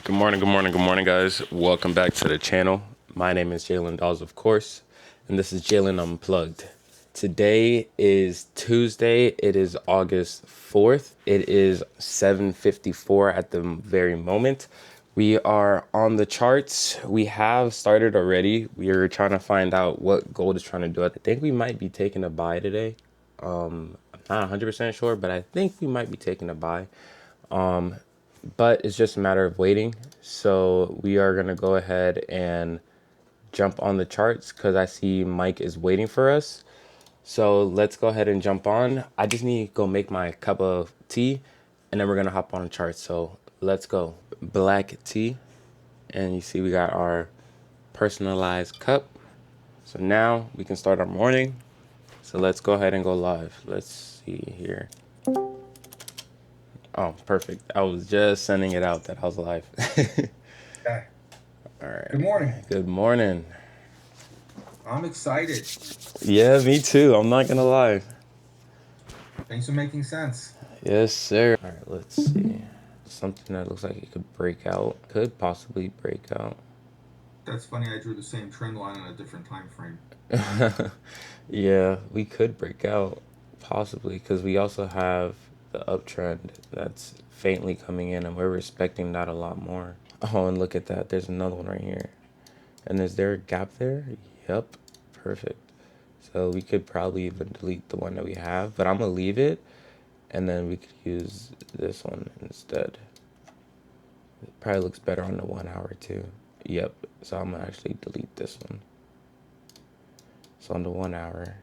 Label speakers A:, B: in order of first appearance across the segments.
A: Good morning, guys. Welcome back to the channel. My name is Jalen Dawes, of course, and this is Jalen Unplugged. Today is Tuesday. It is August 4th. It is 7:54 at the very moment. We are on the charts. We have started already. We are trying to find out what gold is trying to do. I think we might be taking a buy today. I'm not 100% sure, but I think we might be taking a buy. But it's just a matter of waiting. So we are going to go ahead and jump on the charts because I see Mike is waiting for us. So let's go ahead and jump on. I just need to go make my cup of tea and then we're going to hop on the charts. So let's go. Black tea. And you see we got our personalized cup. So now we can start our morning. So let's go ahead and go live. Let's see here. Oh, perfect. I was just sending it out that I was live.
B: Okay.
A: All right.
B: Good morning.
A: Good morning.
B: I'm excited.
A: Yeah, me too. I'm not gonna lie.
B: Things are making sense.
A: Yes, sir. All right, let's see. Something that looks like it could break out. Could possibly break out.
B: That's funny. I drew the same trend line on a different time frame.
A: Yeah, we could break out. Possibly, because we also have the uptrend that's faintly coming in, and we're respecting that a lot more. Oh, and look at that. There's another one right here. And is there a gap there? Yep. Perfect. So we could probably even delete the one that we have, but I'm gonna leave it, and then we could use this one instead. It probably looks better on the 1 hour too. Yep. So I'm gonna actually delete this one. So on the 1 hour,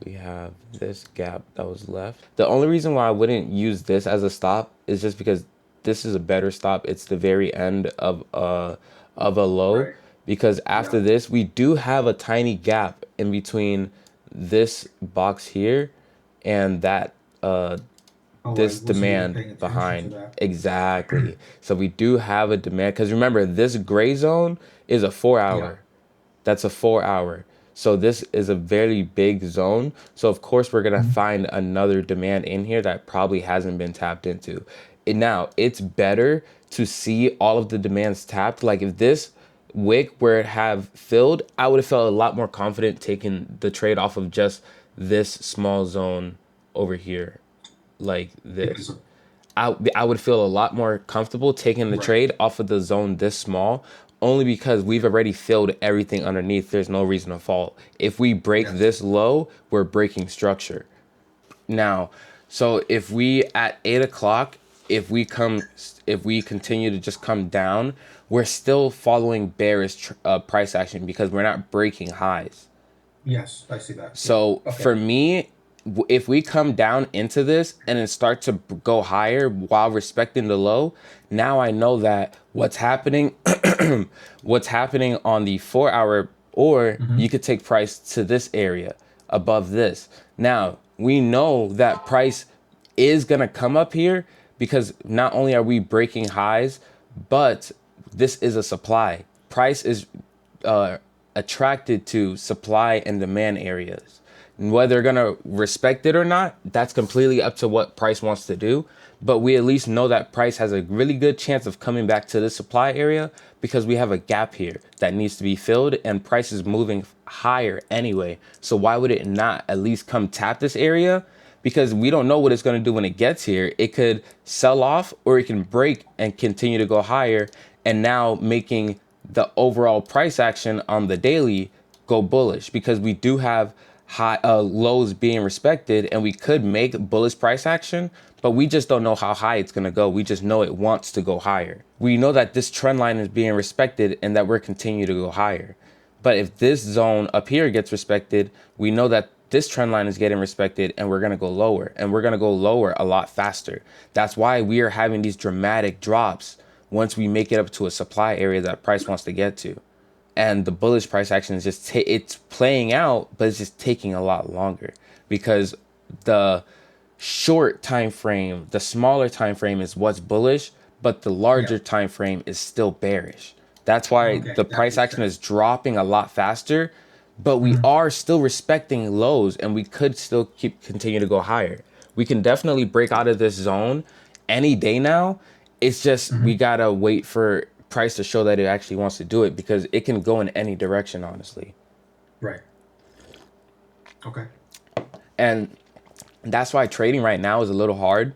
A: we have this gap that was left. The only reason why I wouldn't use this as a stop is just because this is a better stop. It's the very end of a low.
B: Right.
A: Because after
B: Yeah.
A: this, we do have a tiny gap in between this box here and that
B: Oh, I
A: this
B: wasn't even paying
A: demand
B: attention to
A: behind.
B: that.
A: Exactly. So we do have a demand because remember this gray zone is a 4 hour.
B: Yeah.
A: That's a 4 hour. So this is a very big zone. So of course we're gonna find another demand in here that probably hasn't been tapped into. And now it's better to see all of the demands tapped. Like if this wick where it have filled, I would have felt a lot more confident taking the trade off of just this small zone over here, like
B: Because
A: this. I would feel a lot more comfortable taking the
B: right.
A: trade off of the zone this small, only because we've already filled everything underneath. There's no reason to fall. If we break
B: Yes.
A: this low, we're breaking structure. Now, so if we at 8 o'clock, if we continue to just come down, we're still following bearish price action because we're not breaking highs.
B: Yes, I see that. Yeah.
A: So
B: Okay.
A: for me, if we come down into this and then start to go higher while respecting the low, now I know that what's happening, what's happening on the 4 hour, or
B: Mm-hmm.
A: you could take price to this area above this. Now we know that price is gonna come up here because not only are we breaking highs, but this is a supply. Price is uh, attracted to supply and demand areas. And whether they're gonna respect it or not, that's completely up to what price wants to do. But we at least know that price has a really good chance of coming back to the supply area because we have a gap here that needs to be filled and price is moving higher anyway. So why would it not at least come tap this area? Because we don't know what it's going to do when it gets here. It could sell off or it can break and continue to go higher, and now making the overall price action on the daily go bullish because we do have high lows being respected and we could make bullish price action, but we just don't know how high it's going to go. We just know it wants to go higher. We know that this trend line is being respected and that we're continuing to go higher. But if this zone up here gets respected, we know that this trend line is getting respected and we're going to go lower, and we're going to go lower a lot faster. That's why we are having these dramatic drops once we make it up to a supply area that price wants to get to. And the bullish price action is just it's playing out, but it's just taking a lot longer because the short time frame, the smaller time frame is what's bullish, but the
B: Yeah.
A: larger time frame is still bearish. That's why
B: Okay,
A: the
B: that
A: price
B: makes
A: action
B: sense.
A: is dropping a lot faster, but we
B: Mhm.
A: are still respecting lows and we could still continue to go higher. We can definitely break out of this zone any day now It's just we
B: Hmm.
A: gotta wait for price to show that it actually wants to do it because it can go in any direction, honestly.
B: Right. Okay.
A: And that's why trading right now is a little hard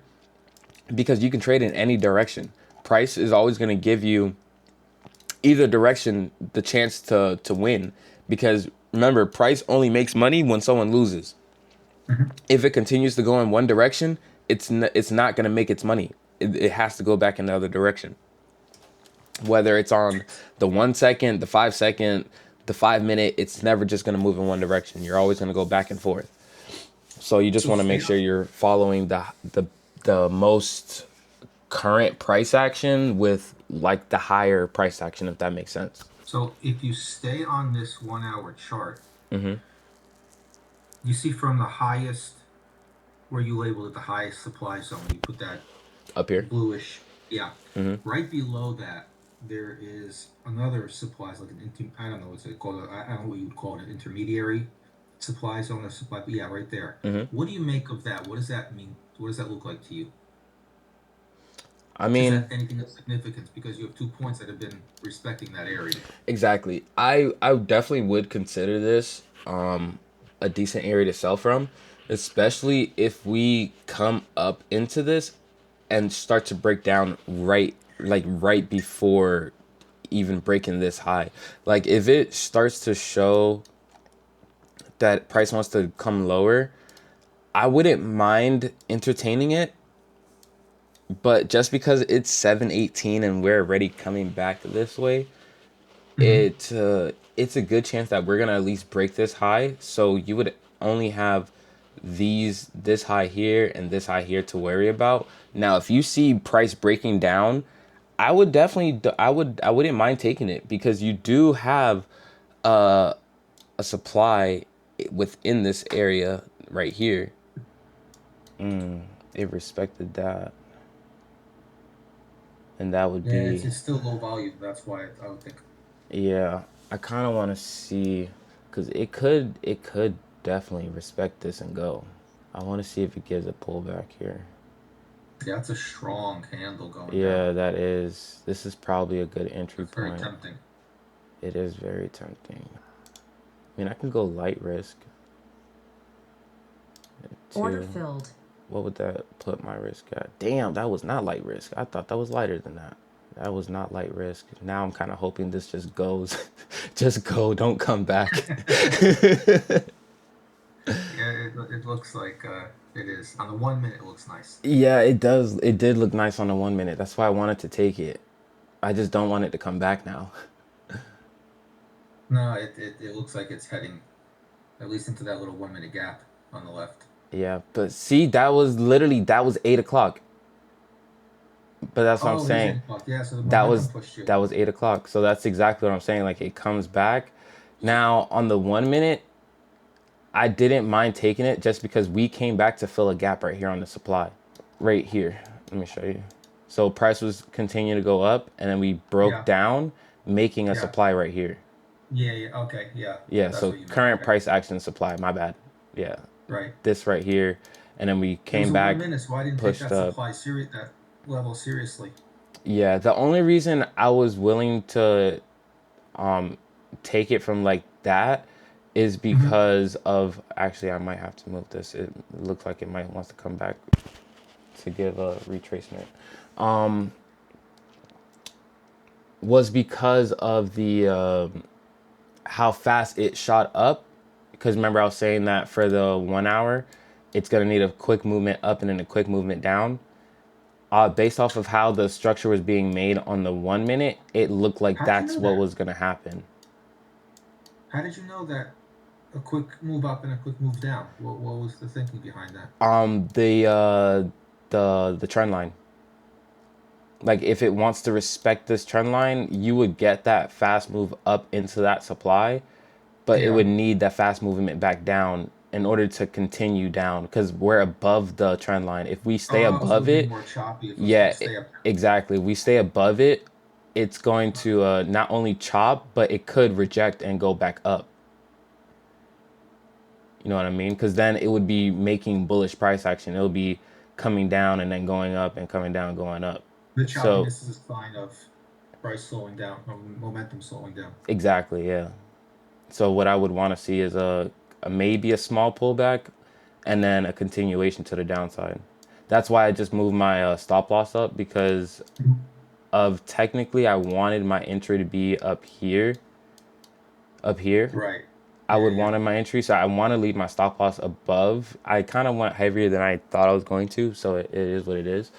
A: because you can trade in any direction. Price is always going to give you either direction the chance to win because remember, price only makes money when someone loses.
B: Hmm.
A: If it continues to go in one direction, it's not going to make its money. It has to go back in the other direction. Whether it's on the 1 second, the 5 second, the 5 minute, it's never just going to move in one direction. You're always going to go back and forth. So you just
B: So
A: want to make
B: stay
A: sure
B: on.
A: you're following the most current price action with like the higher price action, if that makes sense.
B: So if you stay on this 1 hour chart,
A: Mm-hmm.
B: you see from the highest, where you labeled it the highest supply zone, you put that
A: Up here.
B: bluish, yeah.
A: Mm-hmm.
B: Right below that, there is another supply, like I don't know what's it called. I don't know what you would call it, an intermediary supply zone or supply. But yeah, right there.
A: Mm-hmm.
B: What do you make of that? What does that mean? What does that look like to you?
A: I
B: Is
A: mean,
B: that anything of significance? Because you have 2 points that have been respecting that area.
A: exactly. I definitely would consider this a decent area to sell from, especially if we come up into this and start to break down right before even breaking this high. Like if it starts to show that price wants to come lower, I wouldn't mind entertaining it, but just because it's 718 and we're already coming back this way,
B: Hmm.
A: it's a good chance that we're gonna at least break this high. So you would only have this high here and this high here to worry about. Now, if you see price breaking down, I would definitely I wouldn't mind taking it because you do have a supply within this area right here. It respected that, and that would
B: Yeah,
A: be
B: it's still low volume. That's why I would think.
A: yeah. I kind of want to see because it could definitely respect this and go. I want to see if it gives a pullback here.
B: Yeah, that's a strong handle going down.
A: Yeah, that is. This is probably a good entry
B: That's very
A: point.
B: tempting.
A: It is very tempting. I mean, I can go light risk
C: Order
A: too.
C: filled.
A: What would that put my risk at? Damn, that was not light risk. I thought that was lighter than that. That was not light risk. Now I'm kind of hoping this just goes. Just go, don't come back.
B: Yeah, it looks like it is. On the 1 minute, it looks nice.
A: Yeah, it does. It did look nice on the 1 minute. That's why I wanted to take it. I just don't want it to come back now.
B: No, it looks like it's heading at least into that little 1 minute gap on the left.
A: Yeah, but see, that was 8 o'clock. But that's what I'm
B: Oh, it is
A: saying.
B: 8 o'clock. Yeah, so the
A: That
B: momentum
A: was
B: pushed you.
A: that was 8 o'clock. So that's exactly what I'm saying. Like it comes back. Now on the 1 minute, I didn't mind taking it just because we came back to fill a gap right here on the supply. Right here. Let me show you. So price was continuing to go up and then we broke
B: Yeah,
A: down, making a
B: yeah,
A: supply right here.
B: yeah, yeah. Okay, yeah.
A: Yeah,
B: That's
A: so
B: what you meant.
A: current
B: Okay,
A: price action supply, my bad. Yeah,
B: right.
A: this right here. And then we
B: It was
A: came
B: a one
A: back,
B: minute, so I didn't take
A: pushed
B: that
A: up.
B: supply serious, that level seriously.
A: Yeah, the only reason I was willing to take it from like that is
B: Hmm.
A: because of actually I might have to move this. It looks like it might wants to come back to give a retracement. Was because of the how fast it shot up. Because remember I was saying that for the 1 hour, it's gonna need a quick movement up and then a quick movement down. Based off of how the structure was being made on the 1 minute, it looked like
B: How'd you
A: that's
B: know
A: what
B: that?
A: was gonna happen.
B: How did you know that a quick move up and a quick move down? What was the thinking behind that?
A: The trend line. Like if it wants to respect this trend line, you would get that fast move up into that supply, but it would
B: Yeah.
A: need that fast movement back down in order to continue down because we're above the trend line. If we stay
B: Oh, so it
A: above
B: would be
A: it,
B: more choppy if it was going
A: yeah,
B: to stay up
A: exactly. We stay above it, it's going to not only chop, but it could reject and go back up. You know what I mean? Because then it would be making bullish price action. It would be coming down and then going up and coming down and going up.
B: The
A: So
B: choppiness is a sign of price slowing down, or momentum slowing down.
A: exactly, yeah. So what I would want to see is a maybe a small pullback, and then a continuation to the downside. That's why I just moved my stop loss up because
B: Mhm.
A: of technically I wanted my entry to be up here.
B: Right.
A: I
B: Yeah,
A: would
B: yeah.
A: want in my entry, so I want to leave my stop loss above. I kind of went heavier than I thought I was going to, so it is what it is.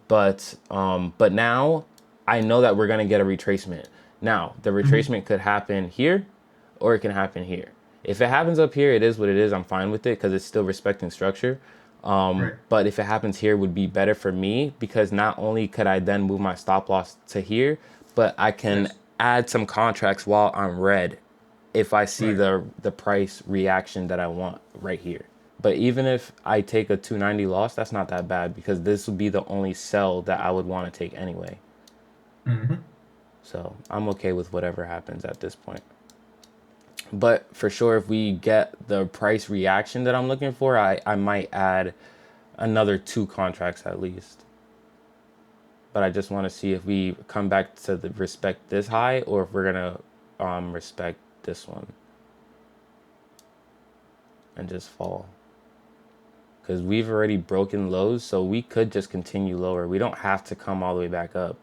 A: But now I know that we're gonna get a retracement. Now the
B: Hmm.
A: retracement could happen here, or it can happen here. If it happens up here, it is what it is. I'm fine with it because it's still respecting structure.
B: Right.
A: But if it happens here, would be better for me because not only could I then move my stop loss to here, but I can
B: Yes.
A: add some contracts while I'm red if I see
B: Right.
A: the price reaction that I want right here. But even if I take a 290 loss, that's not that bad because this would be the only sell that I would want to take anyway.
B: Hmm.
A: So I'm okay with whatever happens at this point. But for sure, if we get the price reaction that I'm looking for, I might add another two contracts at least. But I just want to see if we come back to the respect this high or if we're gonna respect this one and just fall. Because we've already broken lows, so we could just continue lower. We don't have to come all the way back up.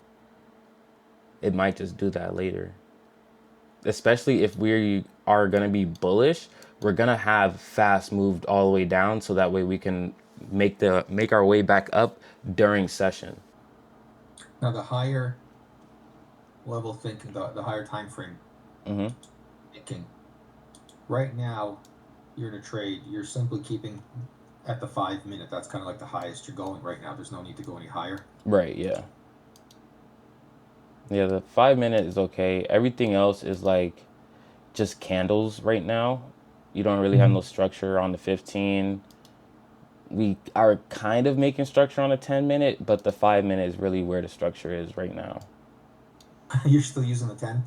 A: It might just do that later. Especially if we are going to be bullish, we're going to have fast moved all the way down so that way we can make our way back up during session.
B: Now, the higher level thinking, the higher time frame thinking, right now, you're in a trade, you're simply keeping at the 5 minute. That's kind of like the highest you're going right now. There's no need to go any higher.
A: Right, yeah. Yeah, the 5 minute is okay. Everything else is like just candles right now. You don't really have no
B: Hmm.
A: structure on the 15. We are kind of making structure on the 10 minute, but the 5 minute is really where the structure is right now.
B: You're still using the 10?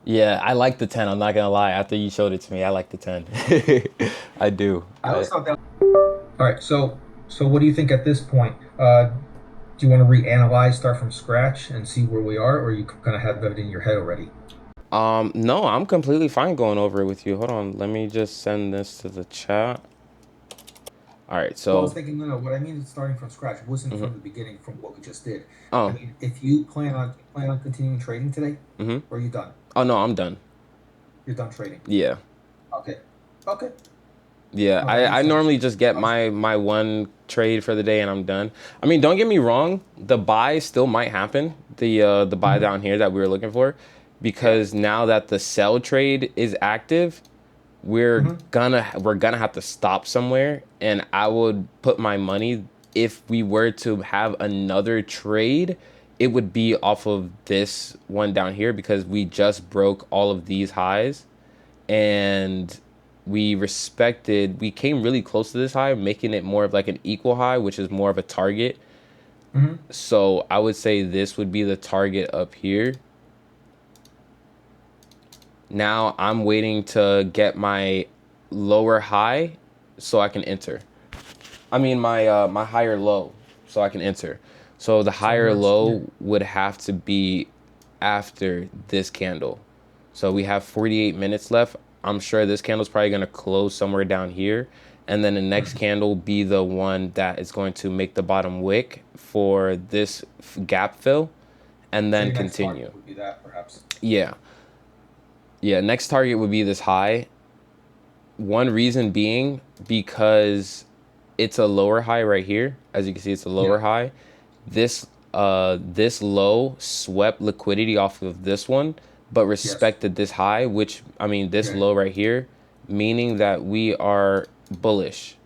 A: Yeah, I like the 10. I'm not gonna lie. After you showed it to me, I like the 10. I do.
B: I always thought that. All right. So what do you think at this point? Do you want to reanalyze, start from scratch, and see where we are, or you kind of have that in your head already?
A: No, I'm completely fine going over it with you. Hold on, let me just send this to the chat. All right,
B: Well, I was
A: so
B: thinking, no. What I mean is starting from scratch. It wasn't from the beginning, from what we just did. I
A: oh,
B: mean, if you plan on continuing trading today, or are you done?
A: oh no, I'm done.
B: You're done trading.
A: Yeah.
B: Okay. Okay.
A: Yeah,
B: No, that
A: I
B: makes sense.
A: normally just get
B: I was,
A: my one trade for the day and I'm done. I mean, don't get me wrong, the buy still might happen. The buy
B: Mhm.
A: down here that we were looking for,
B: Yeah.
A: because now that the sell trade is active,
B: Hmm.
A: we're gonna have to stop somewhere, and I would put my money if we were to have another trade, it would be off of this one down here because we just broke all of these highs and we came really close to this high, making it more of like an equal high, which is more of a target.
B: Hmm.
A: So I would say this would be the target up here. Now I'm waiting to get my lower high so I can enter. I mean my higher low so I can enter. So the
B: So
A: higher
B: you're
A: low would have to be after this candle. So we have 48 minutes left. I'm sure this candle's probably going to close somewhere down here. And then the next candle be the one that is going to make the bottom wick for this gap fill and
B: so
A: then
B: your next
A: continue.
B: target would be that, perhaps.
A: Yeah. Yeah. Next target would be this high. One reason being because it's a lower high right here. As you can see, it's a lower
B: Yeah.
A: high. This low swept liquidity off of this one, but
B: Yes.
A: respected this high, which I mean this
B: Yeah.
A: low right here, meaning that we are bullish.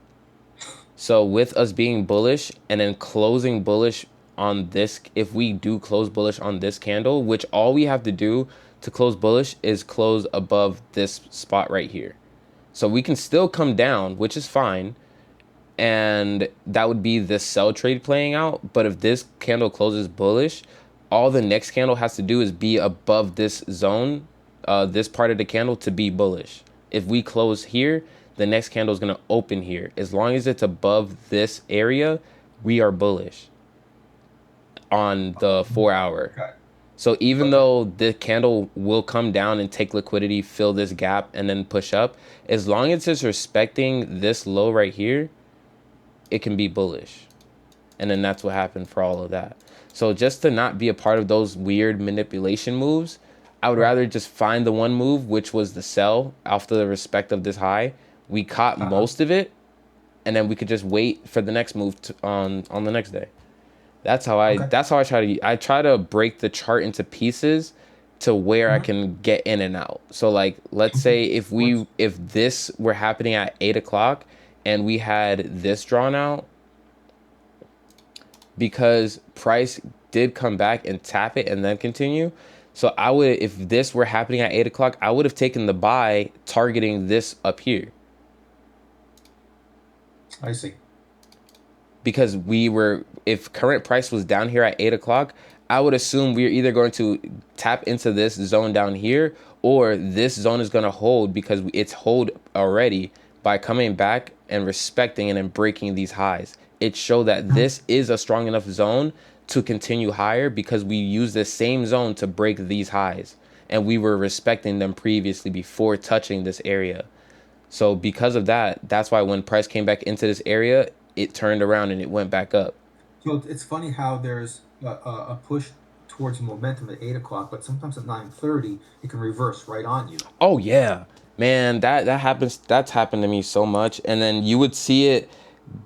A: So with us being bullish and then closing bullish on this, if we do close bullish on this candle, which all we have to do to close bullish is close above this spot right here. So we can still come down, which is fine, and that would be this sell trade playing out. But if this candle closes bullish, all the next candle has to do is be above this zone, this part of the candle to be bullish. If we close here, the next candle is going to open here. As long as it's above this area, we are bullish. on the 4 hour.
B: Okay.
A: So even
B: But
A: though the candle will come down and take liquidity, fill this gap, and then push up, as long as it's respecting this low right here, it can be bullish. And then that's what happened for all of that. So just to not be a part of those weird manipulation moves, I would
B: right.
A: rather just find the one move, which was the sell after the respect of this high. We caught
B: Uh-huh.
A: most of it, and then we could just wait for the next move on the next day.
B: Okay.
A: That's how I try to break the chart into pieces to where I
B: Mhm.
A: can get in and out. So like let's say
B: What's
A: if this were happening at 8 o'clock and we had this drawn out, because price did come back and tap it and then continue. So I would, if this were happening at 8 o'clock, I would have taken the buy targeting this up here,
B: I see.
A: because if current price was down here at 8 o'clock, I would assume we're either going to tap into this zone down here, or this zone is going to hold because it's hold already by coming back and respecting and then breaking these highs. It showed that
B: Mhm.
A: this is a strong enough zone to continue higher because we use the same zone to break these highs, and we were respecting them previously before touching this area. So because of that, that's why when price came back into this area, it turned around and it went back up.
B: So it's funny how there's a push towards momentum at 8 o'clock, but sometimes at 9:30 it can reverse right on you.
A: Oh yeah, man, that happens. That's happened to me so much. And then you would see it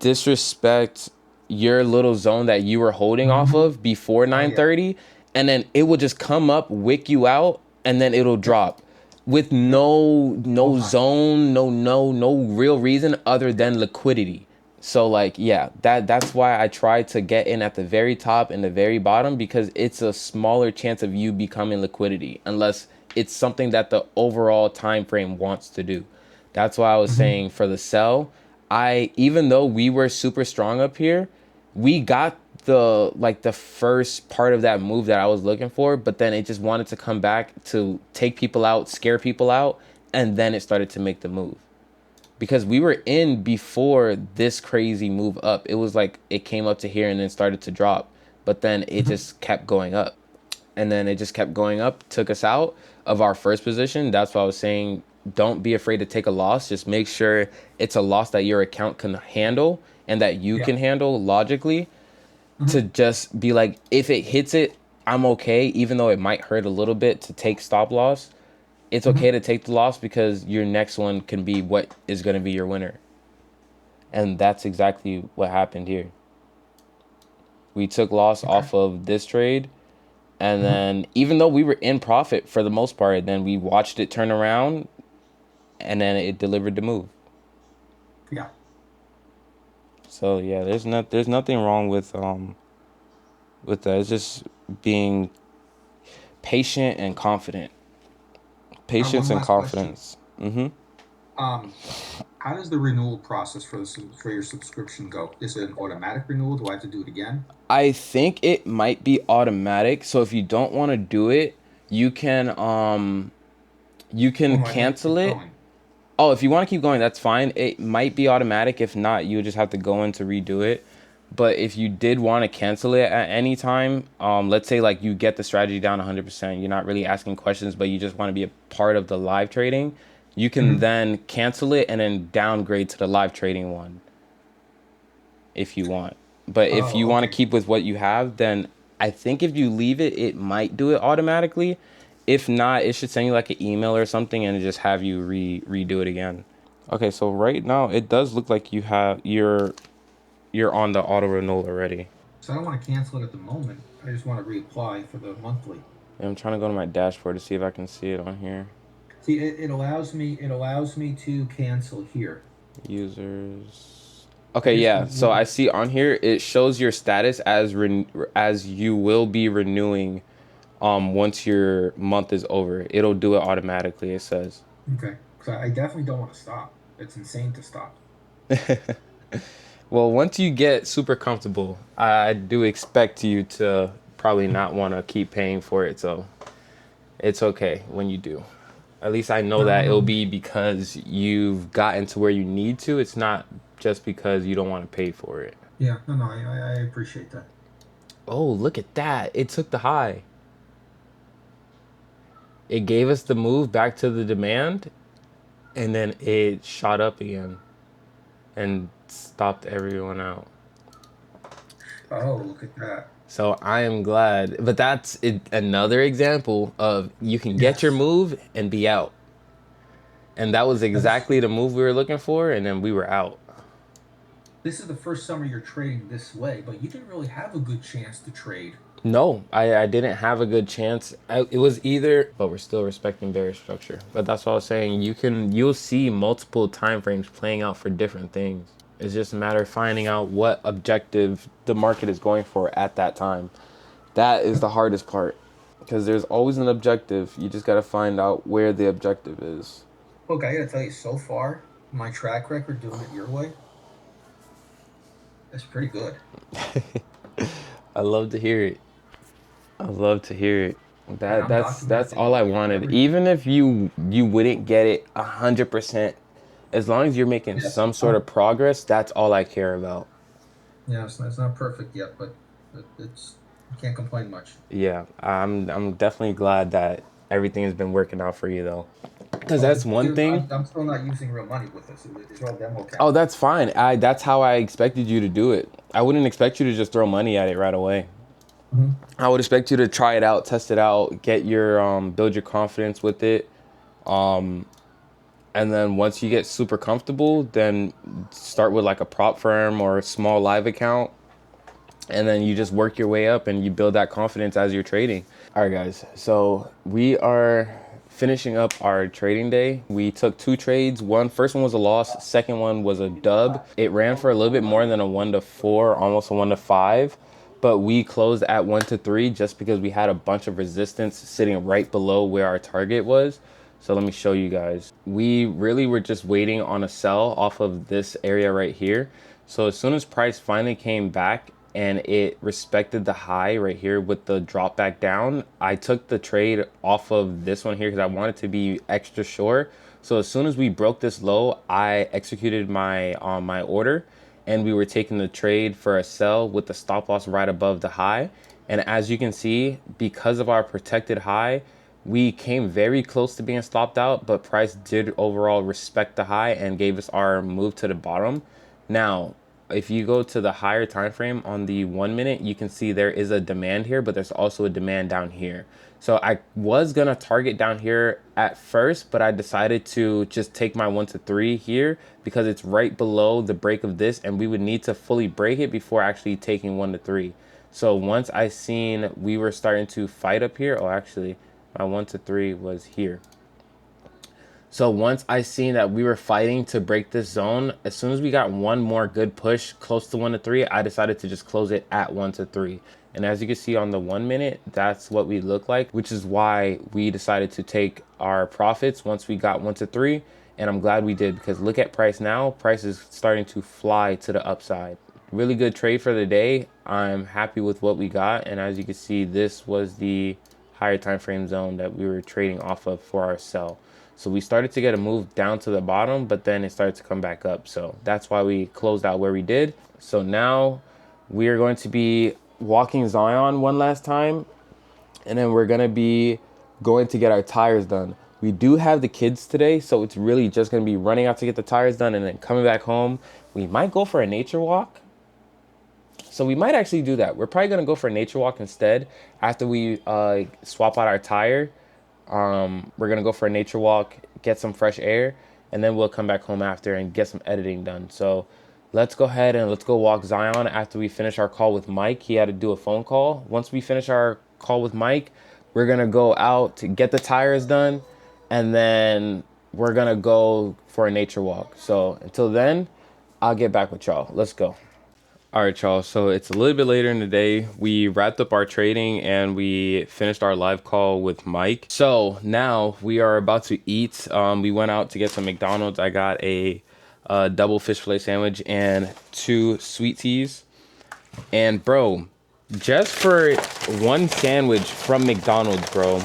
A: disrespect your little zone that you were holding off
B: Hmm.
A: of before
B: Oh yeah.
A: 9:30, and then it will just come up, wick you out, and then it'll
B: Yep.
A: drop with
B: Yep. All
A: no
B: the time.
A: zone, no real reason other than liquidity. So like yeah, that's why I try to get in at the very top and the very bottom, because it's a smaller chance of you becoming liquidity unless it's something that the overall time frame wants to do. That's why I was
B: Hmm.
A: saying for the sell, I even though we were super strong up here, we got the first part of that move that I was looking for, but then it just wanted to come back to take people out, scare people out, and then it started to make the move, because we were in before this crazy move up. It was like it came up to here and then started to drop, but then it
B: Hmm.
A: just kept going up. And then it just kept going up, took us out of our first position. That's why I was saying don't be afraid to take a loss. Just make sure it's a loss that your account can handle and that you
B: Yeah.
A: can handle logically, to
B: Hmm.
A: just be like, if it hits it, I'm okay, even though it might hurt a little bit to take stop loss. It's okay
B: Hmm.
A: to take the loss because your next one can be what is going to be your winner. And that's exactly what happened here. We took loss
B: Okay.
A: off of this trade, and
B: Hmm.
A: then even though we were in profit for the most part, then we watched it turn around, and then it delivered the move.
B: Yeah.
A: So yeah, there's nothing wrong with that. It's just being patient and confident. Patience
B: One
A: and
B: last question.
A: confidence. Mm-hmm.
B: Um, how does the renewal process for your subscription go? Is it an automatic renewal? Do I have to do it again?
A: I think it might be automatic. So if you don't want to do it, you can you
B: Oh
A: can
B: no, I'd like to
A: cancel
B: keep
A: it.
B: going.
A: Oh, if you want to keep going, that's fine. It might be automatic. If not, you just have to go in to redo it. But if you did want to cancel it at any time, let's say like you get the strategy down 100%, you're not really asking questions, but you just want to be a part of the live trading, you can
B: Hmm.
A: then cancel it and then downgrade to the live trading one if you want. But if you
B: Oh,
A: want to
B: okay.
A: keep with what you have, then I think if you leave it, it might do it automatically. If not, it should send you like an email or something and just have you redo it again. Okay, so right now it does look like you're on the auto renewal already.
B: So I don't want to cancel it at the moment. I just want to reapply for the monthly.
A: And I'm trying to go to my dashboard to see if I can see it on here.
B: See, it allows me to cancel here.
A: Users.
B: I
A: Okay,
B: just
A: yeah.
B: want
A: So I
B: one.
A: see on here it shows your status as you will be renewing once your month is over. It'll do it automatically, it says.
B: Okay, because I definitely don't want to stop. It's insane to stop.
A: Well, once you get super comfortable, I do expect you to probably not want to keep paying for it. So it's okay when you do. At least I know
B: No, no,
A: that it'll
B: no.
A: be because you've gotten to where you need to. It's not just because you don't want to pay for it.
B: Yeah, no, no. I appreciate that.
A: Oh, look at that. It took the high. It gave us the move back to the demand, and then it shot up again and stopped everyone out.
B: Oh, look at that.
A: So I am glad. But that's another example of you can get your
B: Yes.
A: move and be out. And that was
B: That's,
A: exactly the move we were looking for, and then we were out.
B: this is the first summer you're trading this way, but you didn't really have a good chance to trade.
A: No, I didn't have a good chance. It was either, but we're still respecting bearish structure. But that's what I was saying. You'll see multiple time frames playing out for different things. It's just a matter of finding out what objective the market is going for at that time. That is the hardest part because there's always an objective. You just got to find out where the objective is.
B: Look, I gotta tell you, so far, my track record doing it your way, that's pretty good.
A: I love to hear it. I love to hear it.
B: And
A: That
B: I'm
A: that's
B: documenting
A: all I wanted.
B: everything.
A: Even if you wouldn't get it 100%, as long as you're making
B: Yes,
A: some sort of progress, that's all I care about.
B: yeah, it's not perfect yet, but it's you can't complain much.
A: Yeah, I'm definitely glad that everything has been working out for you though, because
B: Well,
A: that's one
B: dude,
A: thing.
B: I'm still not using real money with this. These are all demo
A: Oh,
B: accounts.
A: that's fine. That's how I expected you to do it. I wouldn't expect you to just throw money at it right away.
B: Mm-hmm.
A: I would expect you to try it out, test it out, get your build your confidence with it. And then once you get super comfortable, then start with like a prop firm or a small live account. And then you just work your way up and you build that confidence as you're trading. All right, guys. So we are finishing up our trading day. We took two trades. First one was a loss. Second one was a dub. It ran for a little bit more than a 1 to 4, almost a 1 to 5. But we closed at 1 to 3 just because we had a bunch of resistance sitting right below where our target was. So let me show you guys. We really were just waiting on a sell off of this area right here. So as soon as price finally came back and it respected the high right here with the drop back down, I took the trade off of this one here because I wanted to be extra short. So as soon as we broke this low, I executed my order, and we were taking the trade for a sell with the stop loss right above the high. And as you can see, because of our protected high, we came very close to being stopped out, but price did overall respect the high and gave us our move to the bottom. Now, if you go to the higher time frame on the 1 minute, you can see there is a demand here, but there's also a demand down here. So I was gonna target down here at first, but I decided to just take my 1 to 3 here because it's right below the break of this, and we would need to fully break it before actually taking 1 to 3. So once I seen we were starting to fight up here, oh, actually, my 1 to 3 was here. So once I seen that we were fighting to break this zone, as soon as we got one more good push close to 1 to 3, I decided to just close it at 1 to 3. And as you can see on the 1 minute, that's what we look like, which is why we decided to take our profits once we got 1 to 3. And I'm glad we did because look at price now. Price is starting to fly to the upside. Really good trade for the day. I'm happy with what we got. And as you can see, this was the higher time frame zone that we were trading off of for our sell. So we started to get a move down to the bottom, but then it started to come back up. So that's why we closed out where we did. So now we are going to be walking Zion one last time, and then we're going to be going to get our tires done. We do have the kids today, so it's really just going to be running out to get the tires done and then coming back home. We might go for a nature walk. So we might actually do that. We're probably going to go for a nature walk instead after we swap out our tire. We're gonna go for a nature walk, get some fresh air, and then we'll come back home after and get some editing done. So let's go ahead and let's go walk Zion after we finish our call with Mike. He had to do a phone call. Once we finish our call with Mike, we're gonna go out to get the tires done, and then we're gonna go for a nature walk. So until then, I'll get back with y'all. Let's go. All right, y'all. So it's a little bit later in the day. We wrapped up our trading and we finished our live call with Mike. So now we are about to eat. We went out to get some McDonald's. I got a double fish fillet sandwich and 2 sweet teas. And bro, just for one sandwich from McDonald's, bro,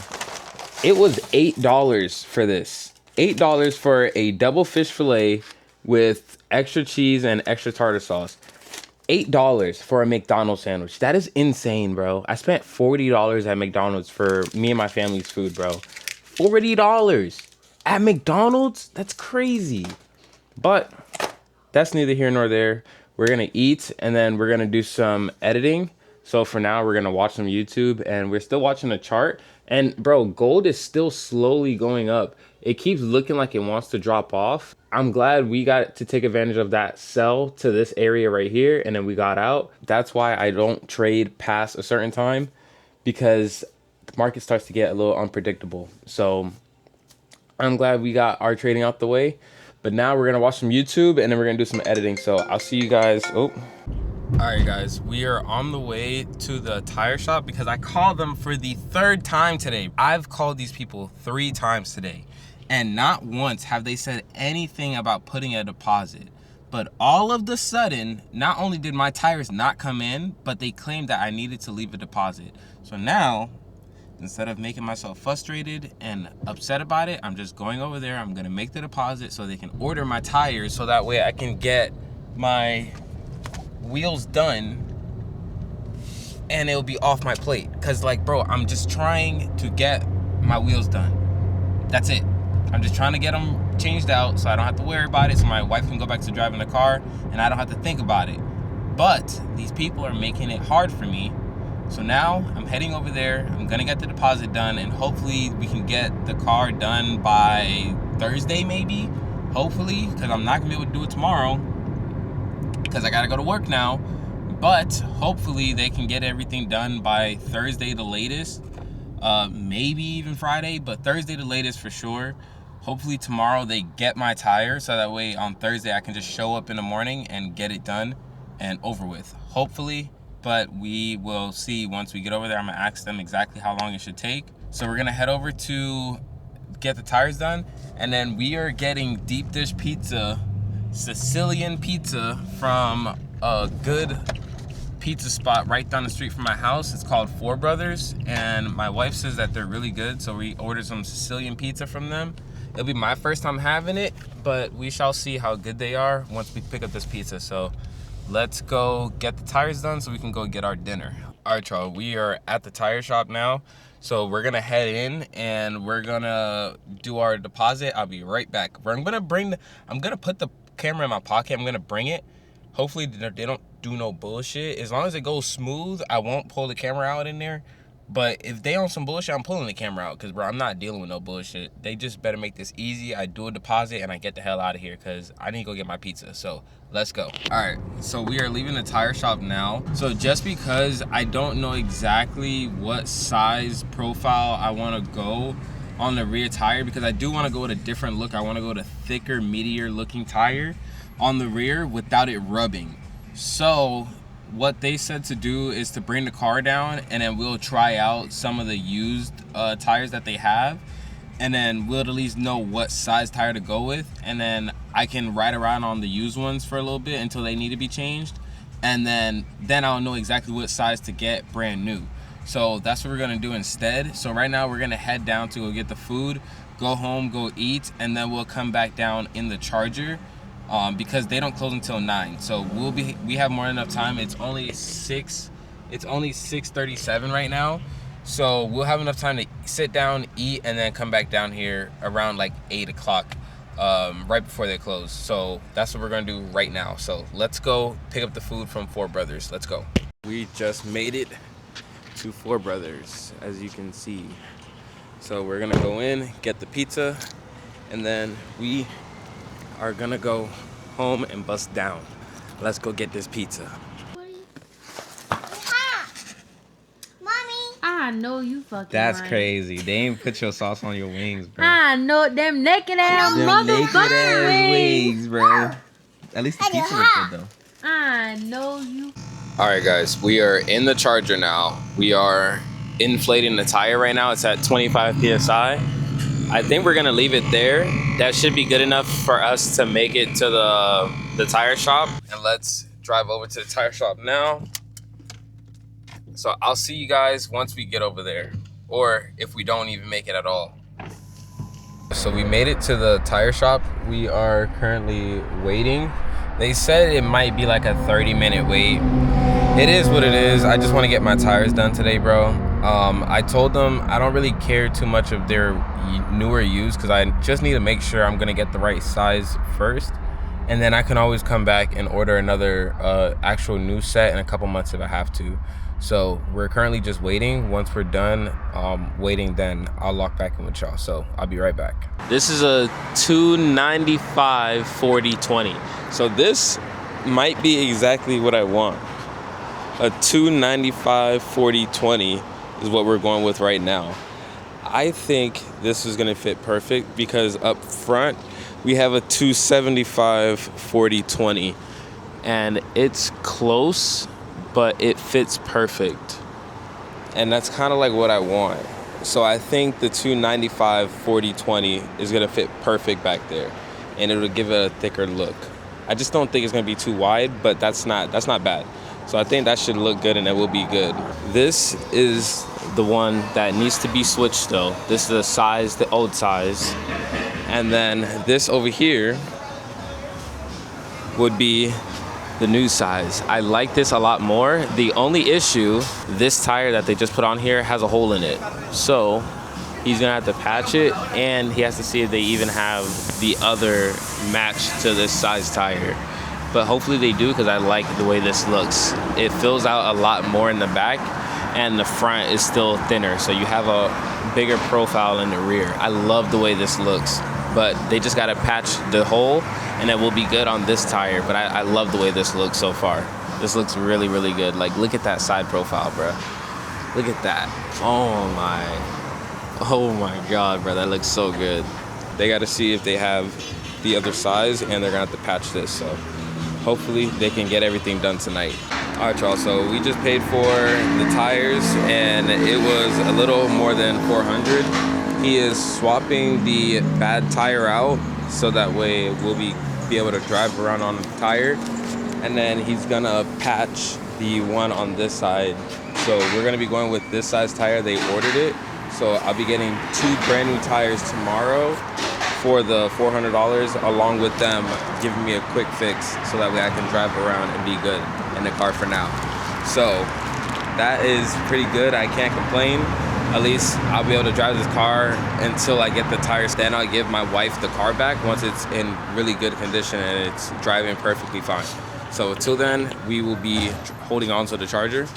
A: it was $8 for this. $8 for a double fish fillet with extra cheese and extra tartar sauce. $8 for a McDonald's sandwich. That is insane, bro. I spent $40 at McDonald's for me and my family's food, bro. $40 at McDonald's? That's crazy. But that's neither here nor there. We're gonna eat and then we're gonna do some editing. So for now, we're gonna watch some YouTube and we're still watching the chart. And bro, gold is still slowly going up. It keeps looking like it wants to drop off. I'm glad we got to take advantage of that sell to this area right here and then we got out. That's why I don't trade past a certain time, because the market starts to get a little unpredictable. So I'm glad we got our trading out the way. But now we're gonna watch some YouTube and then we're gonna do some editing. So I'll see you guys. Oh. All right, guys, we are on the way to the tire shop because I called them for the 3rd time today. I've called these people 3 times today, and not once have they said anything about putting a deposit. But all of the sudden, not only did my tires not come in, but they claimed that I needed to leave a deposit. So now, instead of making myself frustrated and upset about it, I'm just going over there. I'm gonna make the deposit so they can order my tires so that way I can get my wheels done and it'll be off my plate. Cause like, bro, I'm just trying to get my wheels done. That's it. I'm just trying to get them changed out so I don't have to worry about it, so my wife can go back to driving the car and I don't have to think about it. But these people are making it hard for me. So now I'm heading over there. I'm gonna get the deposit done and hopefully we can get the car done by Thursday maybe. Hopefully, because I'm not gonna be able to do it tomorrow because I gotta go to work now. But hopefully they can get everything done by Thursday the latest. Maybe even Friday, but Thursday the latest for sure. Hopefully tomorrow they get my tire so that way on Thursday I can just show up in the morning and get it done and over with. Hopefully, but we will see once we get over there. I'm gonna ask them exactly how long it should take. So we're gonna head over to get the tires done, and then we are getting deep dish pizza, Sicilian pizza, from a good pizza spot right down the street from my house. It's called Four Brothers, and my wife says that they're really good, so we ordered some Sicilian pizza from them. It'll be my first time having it, but we shall see how good they are once we pick up this pizza. So let's go get the tires done so we can go get our dinner. All right, y'all, we are at the tire shop now. So we're gonna head in and we're gonna do our deposit. I'll be right back. I'm gonna put the camera in my pocket. I'm gonna bring it. Hopefully they don't do no bullshit. As long as it goes smooth, I won't pull the camera out in there. But if they on some bullshit, I'm pulling the camera out, because bro, I'm not dealing with no bullshit. They just better make this easy. I do a deposit and I get the hell out of here because I need to go get my pizza. So let's go. All right, so we are leaving the tire shop now. So just because I don't know exactly what size profile I want to go on the rear tire, because I do want to go with a different look. I want to go with a thicker, meatier looking tire on the rear without it rubbing. So what they said to do is to bring the car down and then we'll try out some of the used tires that they have, and then we'll at least know what size tire to go with, and then I can ride around on the used ones for a little bit until they need to be changed, and then I'll know exactly what size to get brand new. So that's what we're gonna do instead. So right now we're gonna head down to go get the food, go home, go eat, and then we'll come back down in the Charger. Because they don't close until 9, so we have more than enough time. It's only 6:37 right now, so we'll have enough time to sit down, eat, and then come back down here around like 8 o'clock, right before they close. So that's what we're gonna do right now. So let's go pick up the food from Four Brothers. Let's go. We just made it to Four Brothers, as you can see. So we're gonna go in, get the pizza, and then we are gonna go home and bust down. Let's go get this pizza.
C: Mommy. I know you fucking
A: That's
C: lying.
A: Crazy. They ain't put your sauce on your wings, bro.
C: I know them naked ass motherfucking wings,
A: bro. At least the pizza was good though.
C: I know you.
A: All right, guys, we are in the Charger now. We are inflating the tire right now. It's at 25 PSI. I think we're gonna leave it there. That should be good enough for us to make it to the tire shop. And let's drive over to the tire shop now. So I'll see you guys once we get over there, or if we don't even make it at all. So we made it to the tire shop. We are currently waiting. They said it might be like a 30-minute wait. It is what it is. I just want to get my tires done today, bro. I told them I don't really care too much of their newer used because I just need to make sure I'm gonna get the right size first, and then I can always come back and order another actual new set in a couple months if I have to. So we're currently just waiting. Once we're done waiting, then I'll lock back in with y'all. So I'll be right back. This is a 295 40/20. So this might be exactly what I want. A 295 40/20 is what we're going with right now. I think this is gonna fit perfect because up front we have a 275 40/20 and it's close, but it fits perfect. And that's kind of like what I want. So I think the 295 40/20 is gonna fit perfect back there and it'll give it a thicker look. I just don't think it's gonna be too wide, but that's not bad. So I think that should look good and it will be good. This is the one that needs to be switched though. This is the size, the old size. And then this over here would be the new size. I like this a lot more. The only issue, this tire that they just put on here has a hole in it. So he's gonna have to patch it and he has to see if they even have the other match to this size tire. But hopefully they do because I like the way this looks. It fills out a lot more in the back and the front is still thinner. So you have a bigger profile in the rear. I love the way this looks, but they just gotta patch the hole and it will be good on this tire. But I love the way this looks so far. This looks really, really good. Like look at that side profile, bro. Look at that. Oh my God, bro, that looks so good. They gotta see if they have the other size and they're gonna have to patch this. So hopefully they can get everything done tonight. All right, y'all, so we just paid for the tires and it was a little more than 400. He is swapping the bad tire out so that way we'll be able to drive around on the tire. And then he's gonna patch the one on this side. So we're gonna be going with this size tire. They ordered it. So I'll be getting 2 brand new tires tomorrow for the $400, along with them giving me a quick fix so that way I can drive around and be good in the car for now. So that is pretty good. I can't complain. At least I'll be able to drive this car until I get the tires. Then I'll give my wife the car back once it's in really good condition and it's driving perfectly fine. So until then, we will be holding on to the Charger.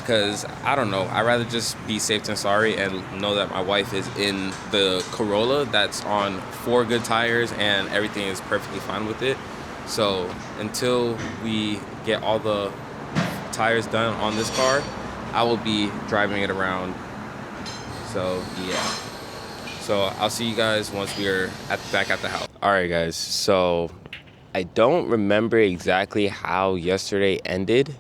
A: Because I don't know, I'd rather just be safe than sorry and know that my wife is in the Corolla that's on 4 good tires and everything is perfectly fine with it. So until we get all the tires done on this car, I will be driving it around. So yeah. So I'll see you guys once we're back at the house. All right, guys. So I don't remember exactly how yesterday ended.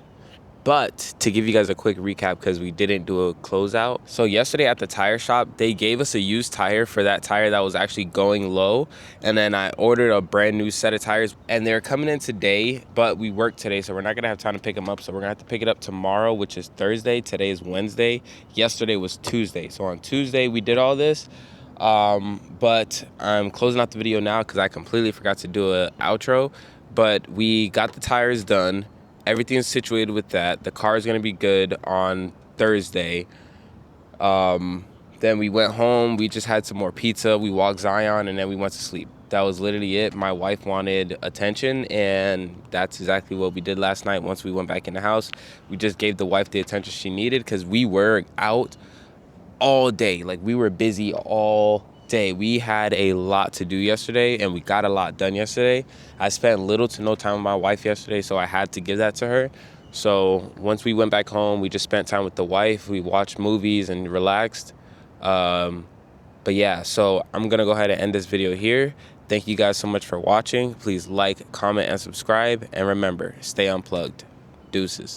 A: But to give you guys a quick recap, because we didn't do a closeout. So yesterday at the tire shop, they gave us a used tire for that tire that was actually going low. And then I ordered a brand new set of tires and they're coming in today, but we work today. So we're not gonna have time to pick them up. So we're gonna have to pick it up tomorrow, which is Thursday. Today is Wednesday. Yesterday was Tuesday. So on Tuesday, we did all this. But I'm closing out the video now because I completely forgot to do an outro. But we got the tires done. Everything's situated with that. The car is going to be good on Thursday. Then we went home. We just had some more pizza. We walked Zion, and then we went to sleep. That was literally it. My wife wanted attention, and that's exactly what we did last night. Once we went back in the house, we just gave the wife the attention she needed because we were out all day. Like, we were busy all day. We had a lot to do yesterday and we got a lot done yesterday. I spent little to no time with my wife yesterday, so I had to give that to her. So once we went back home, we just spent time with the wife. We watched movies and relaxed. But yeah, so I'm gonna go ahead and end this video here. Thank you guys so much for watching. Please like, comment, and subscribe. And remember, stay unplugged. Deuces.